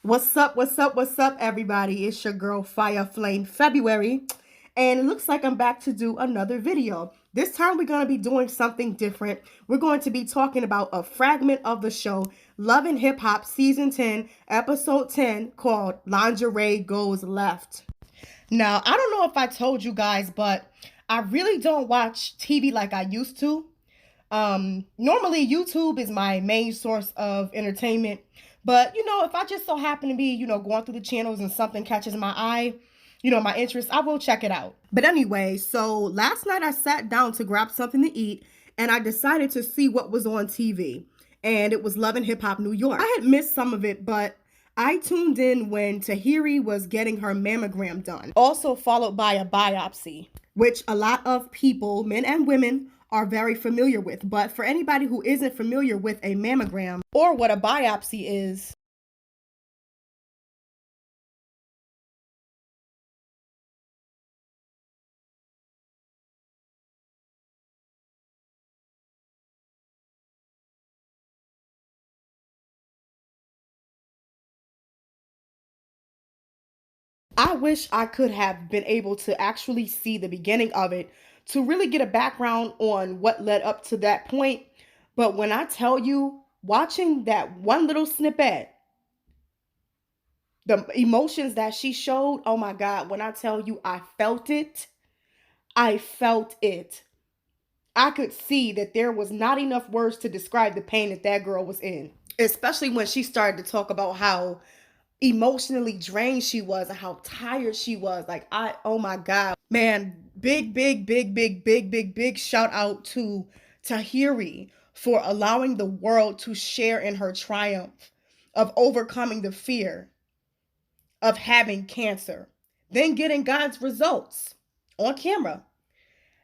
What's up? What's up? What's up, everybody? It's your girl Fire Flame February, and it looks like I'm back to do another video. This time we're going to be doing something different. We're going to be talking about a fragment of the show Love and Hip Hop Season 10, Episode 10, called Lingerie Goes Left. Now, I don't know if I told you guys, but I really don't watch TV like I used to. Normally YouTube is my main source of entertainment, but if I just so happen to be, going through the channels and something catches my eye, my interest, I will check it out. But anyway, so last night I sat down to grab something to eat and I decided to see what was on TV. And it was Love and Hip Hop New York. I had missed some of it, but I tuned in when Tahiri was getting her mammogram done, also followed by a biopsy, which a lot of people, men and women, are very familiar with. But for anybody who isn't familiar with a mammogram or what a biopsy is, I wish I could have been able to actually see the beginning of it to really get a background on what led up to that point. But when I tell you, watching that one little snippet, the emotions that she showed, oh my God, when I tell you I felt it, I felt it. I could see that there was not enough words to describe the pain that that girl was in, especially when she started to talk about how emotionally drained she was and how tired she was. Oh my God, man, big shout out to Tahiri for allowing the world to share in her triumph of overcoming the fear of having cancer, then getting God's results on camera,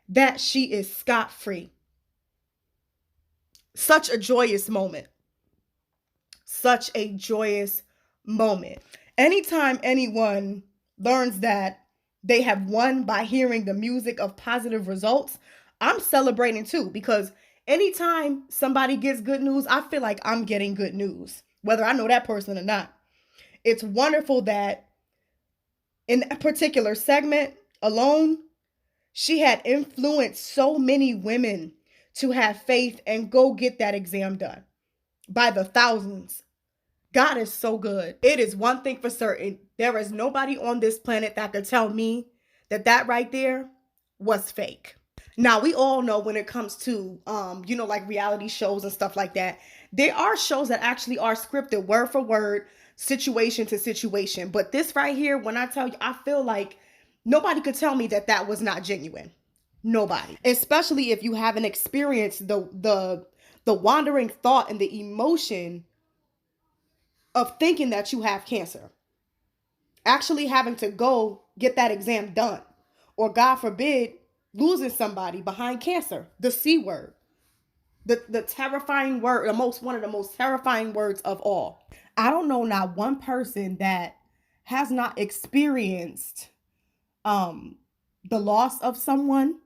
that she is scot-free. Such a joyous moment. Such a joyous moment. Anytime anyone learns that they have won by hearing the music of positive results, I'm celebrating too, because anytime somebody gets good news, I feel like I'm getting good news, whether I know that person or not. It's wonderful that in a particular segment alone, she had influenced so many women to have faith and go get that exam done by the thousands. God is so good. It is one thing for certain. There is nobody on this planet that could tell me that that right there was fake. Now, we all know when it comes to, like reality shows and stuff like that, there are shows that actually are scripted word for word, situation to situation. But this right here, when I tell you, I feel like nobody could tell me that that was not genuine. Nobody. Especially if you haven't experienced the wandering thought and the emotion of thinking that you have cancer. Actually having to go get that exam done. Or God forbid, losing somebody behind cancer. The C word. The terrifying word, one of the most terrifying words of all. I don't know not one person that has not experienced the loss of someone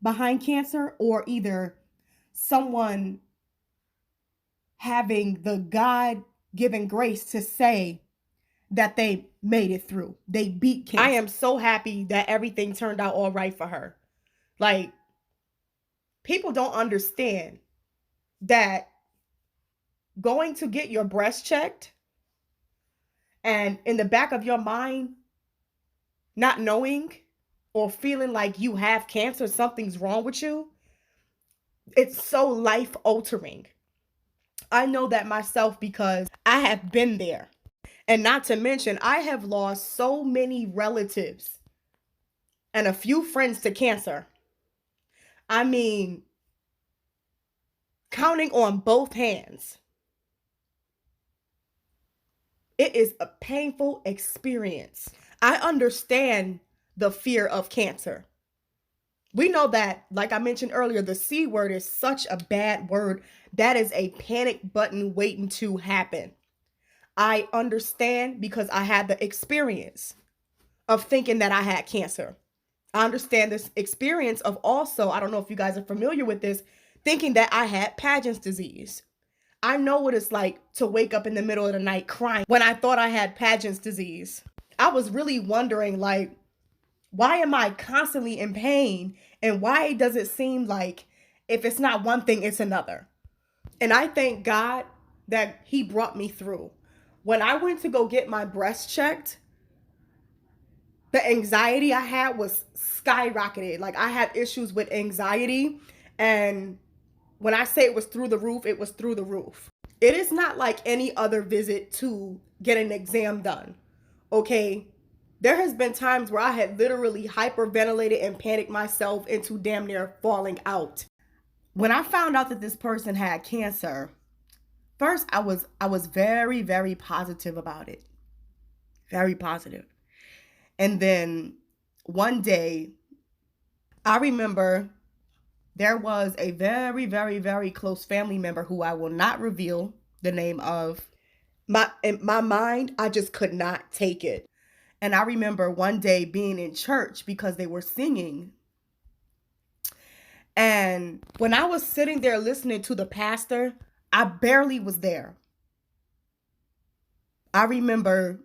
behind cancer, or either someone having the God-given grace to say that they made it through. They beat cancer. I am so happy that everything turned out all right for her. Like, people don't understand that going to get your breast checked and in the back of your mind, not knowing or feeling like you have cancer, something's wrong with you, it's so life altering. I know that myself because I have been there. And not to mention, I have lost so many relatives and a few friends to cancer. I mean, counting on both hands. It is a painful experience. I understand the fear of cancer. We know that, like I mentioned earlier, the C word is such a bad word. That is a panic button waiting to happen. I understand because I had the experience of thinking that I had cancer. I understand this experience of also, I don't know if you guys are familiar with this, thinking that I had Paget's disease. I know what it's like to wake up in the middle of the night crying when I thought I had Paget's disease. I was really wondering, like, why am I constantly in pain? And why does it seem like if it's not one thing, it's another? And I thank God that He brought me through. When I went to go get my breast checked, the anxiety I had was skyrocketed. Like, I had issues with anxiety. And when I say it was through the roof, it was through the roof. It is not like any other visit to get an exam done. Okay? There has been times where I had literally hyperventilated and panicked myself into damn near falling out. When I found out that this person had cancer, first I was very, very positive about it. Very positive. And then one day, I remember there was a very, very, very close family member who I will not reveal the name of. In my mind, I just could not take it. And I remember one day being in church because they were singing. And when I was sitting there listening to the pastor, I barely was there. I remember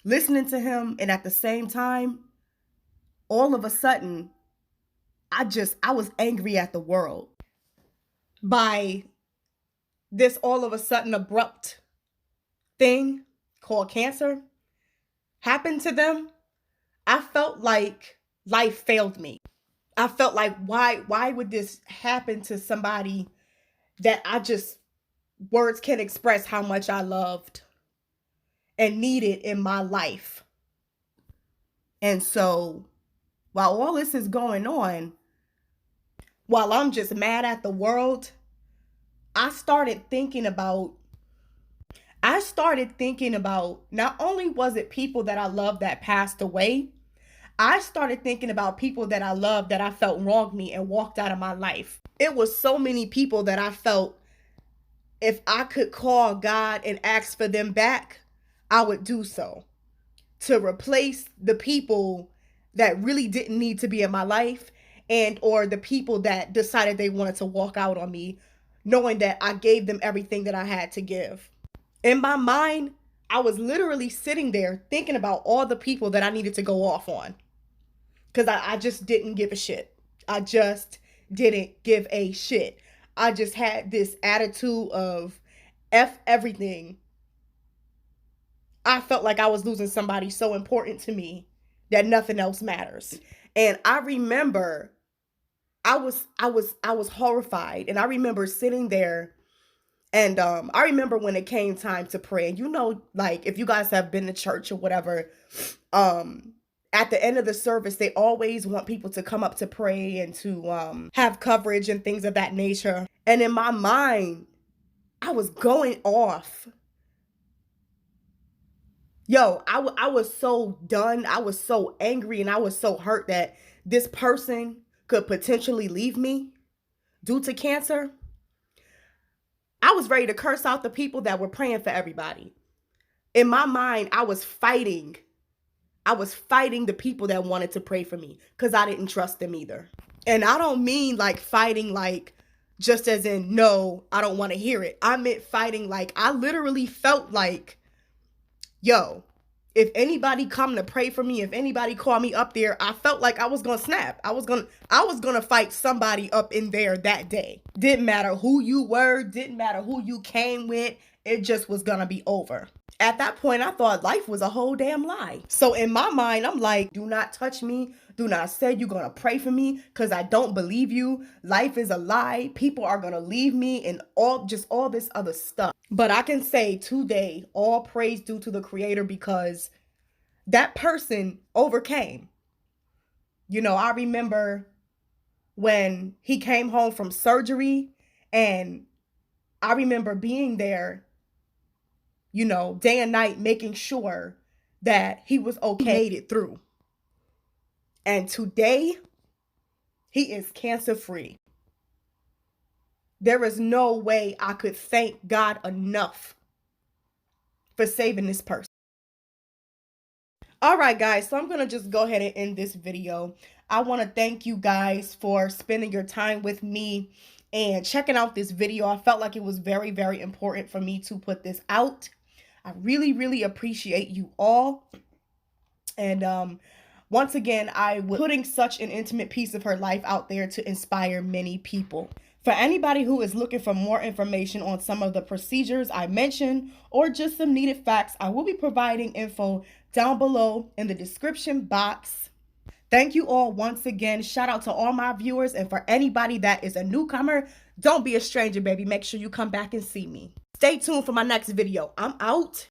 listening to him, and at the same time, all of a sudden, I was angry at the world by this all of a sudden abrupt thing called cancer happened to them. I felt like life failed me. I felt like, why would this happen to somebody that words can't express how much I loved and needed in my life. And so while all this is going on, while I'm just mad at the world, I started thinking about not only was it people that I loved that passed away, I started thinking about people that I loved that I felt wronged me and walked out of my life. It was so many people that I felt if I could call God and ask for them back, I would do so. To replace the people that really didn't need to be in my life, and or the people that decided they wanted to walk out on me, knowing that I gave them everything that I had to give. In my mind, I was literally sitting there thinking about all the people that I needed to go off on. Because I just didn't give a shit. I just didn't give a shit. I just had this attitude of F everything. I felt like I was losing somebody so important to me that nothing else matters. And I remember I was horrified. And I remember sitting there, and I remember when it came time to pray. And you know, like, if you guys have been to church or whatever, at the end of the service, they always want people to come up to pray and to have coverage and things of that nature. And in my mind, I was going off. Yo, I was so done. I was so angry, and I was so hurt that this person could potentially leave me due to cancer. I was ready to curse out the people that were praying for everybody. In my mind, I was fighting the people that wanted to pray for me because I didn't trust them either. And I don't mean like fighting like just as in, no, I don't want to hear it. I meant fighting like I literally felt like, yo, if anybody come to pray for me, if anybody call me up there, I felt like I was going to snap. I was going to fight somebody up in there that day. Didn't matter who you were, didn't matter who you came with. It just was going to be over. At that point, I thought life was a whole damn lie. So in my mind, I'm like, do not touch me. Do not say you're going to pray for me because I don't believe you. Life is a lie. People are going to leave me and all this other stuff. But I can say today, all praise due to the Creator because that person overcame. You know, I remember when he came home from surgery, and I remember being there, you know, day and night, making sure that he was okay, made it through. And today, he is cancer free. There is no way I could thank God enough for saving this person. All right, guys, so I'm going to just go ahead and end this video. I want to thank you guys for spending your time with me and checking out this video. I felt like it was very, very important for me to put this out. I really, really appreciate you all. And once again, I was putting such an intimate piece of her life out there to inspire many people. For anybody who is looking for more information on some of the procedures I mentioned or just some needed facts, I will be providing info down below in the description box. Thank you all once again. Shout out to all my viewers. And for anybody that is a newcomer, don't be a stranger, baby. Make sure you come back and see me. Stay tuned for my next video. I'm out.